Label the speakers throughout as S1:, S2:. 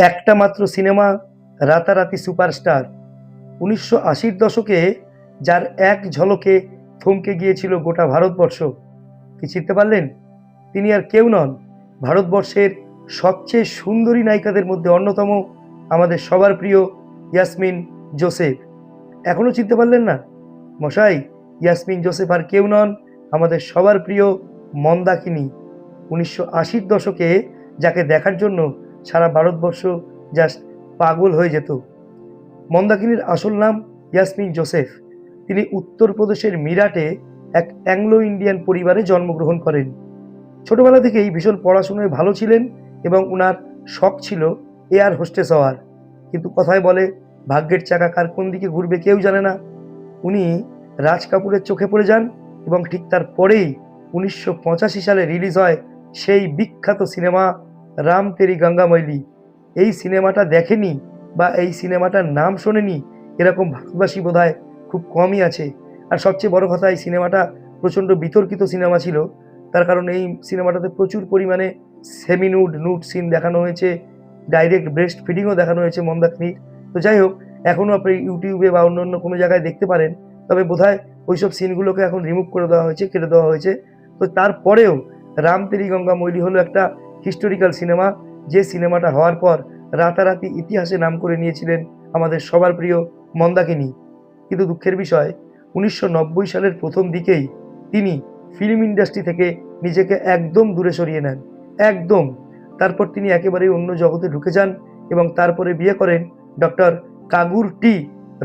S1: একটা মাত্র সিনেমা, রাতারাতি সুপারস্টার। ১৯৮০-র দশকে যার এক ঝলকে থমকে গিয়েছিল গোটা ভারতবর্ষ। কি চিনতে পারলেন? তিনি আর কেউ নন, ভারতবর্ষের সবচেয়ে সুন্দরী নায়িকাদের মধ্যে অন্যতম, আমাদের সবার প্রিয় ইয়াসমিন জোসেফ। এখনো চিনতে পারলেন না? মশাই, ইয়াসমিন জোসেফ আর কেউ নন, আমাদের সবার প্রিয় মন্দাকিনী। ১৯৮০-র দশকে যাকে দেখার জন্য সারা ভারতবর্ষ জাস্ট পাগল হয়ে যেত। মন্দাকিনীর আসল নাম ইয়াসমিন জোসেফ। তিনি উত্তরপ্রদেশের মিরাটে এক অ্যাংলো ইন্ডিয়ান পরিবারে জন্মগ্রহণ করেন। ছোটবেলা থেকেই ভীষণ পড়াশোনায় ভালো ছিলেন এবং ওনার শখ ছিল এয়ার হোস্টেস হওয়ার। কিন্তু কথায় বলে, ভাগ্যের চাকা কার কোন দিকে ঘুরবে কেউ জানে না। উনি রাজ কাপুরের চোখে পড়ে যান এবং ঠিক তার পরেই ১৯৮৫ সালে রিলিজ হয় সেই বিখ্যাত সিনেমা রাম তেরি গঙ্গা মৈলি। এই সিনেমাটা দেখেনি বা এই সিনেমাটার নাম শোনেনি এরকম ভারতবাসী বোধহয় খুব কমই আছে। আর সবচেয়ে বড় কথা, এই সিনেমাটা প্রচণ্ড বিতর্কিত সিনেমা ছিল। তার কারণ এই সিনেমাটাতে প্রচুর পরিমাণে সেমি নুড সিন দেখানো হয়েছে, ডাইরেক্ট ব্রেস্ট ফিডিংও দেখানো হয়েছে মন্দাকিনীর। তো যাই হোক, এখনও আপনি ইউটিউবে বা অন্য কোনো জায়গায় দেখতে পারেন, তবে বোধহয় ওইসব সিনগুলোকে এখন রিমুভ করে দেওয়া হয়েছে, কেটে দেওয়া হয়েছে। তো তারপরেও রাম তেরি গঙ্গা মৈলি হলো একটা হিস্টোরিক্যাল সিনেমা, যে সিনেমাটা হওয়ার পর রাতারাতি ইতিহাসে নাম করে নিয়েছিলেন আমাদের সবার প্রিয় মন্দাকিনী। কিন্তু দুঃখের বিষয়, ১৯৯০ সালের প্রথম দিকেই তিনি ফিল্ম ইন্ডাস্ট্রি থেকে নিজেকে একদম দূরে সরিয়ে নেন, একদম। তারপর তিনি একেবারেই অন্য জগতে ঢুকে যান এবং তারপরে বিয়ে করেন ডক্টর কাগুর টি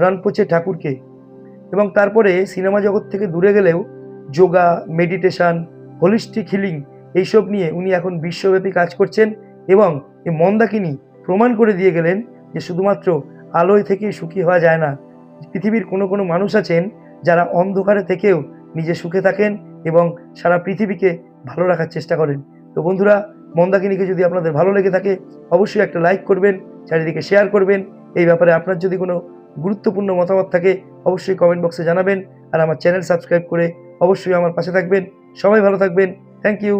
S1: রনপোচে ঠাকুরকে। এবং তারপরে সিনেমা জগৎ থেকে দূরে গেলেও যোগা, মেডিটেশন, হোলিস্টিক হিলিং এইসব নিয়ে উনি এখন বিশ্বব্যাপী কাজ করছেন। এবং এই মন্দাকিনী প্রমাণ করে দিয়ে গেলেন যে শুধুমাত্র আলোয় থেকেই সুখী হওয়া যায় না। পৃথিবীর কোনো কোনো মানুষ আছেন যারা অন্ধকারে থেকেও নিজে সুখে থাকেন এবং সারা পৃথিবীকে ভালো রাখার চেষ্টা করেন। তো বন্ধুরা, মন্দাকিনীকে যদি আপনাদের ভালো লেগে থাকে অবশ্যই একটা লাইক করবেন, চারিদিকে শেয়ার করবেন। এই ব্যাপারে আপনার যদি কোনো গুরুত্বপূর্ণ মতামত থাকে অবশ্যই কমেন্ট বক্সে জানাবেন। আর আমার চ্যানেল সাবস্ক্রাইব করে অবশ্যই আমার পাশে থাকবেন। সবাই ভালো থাকবেন। Thank you.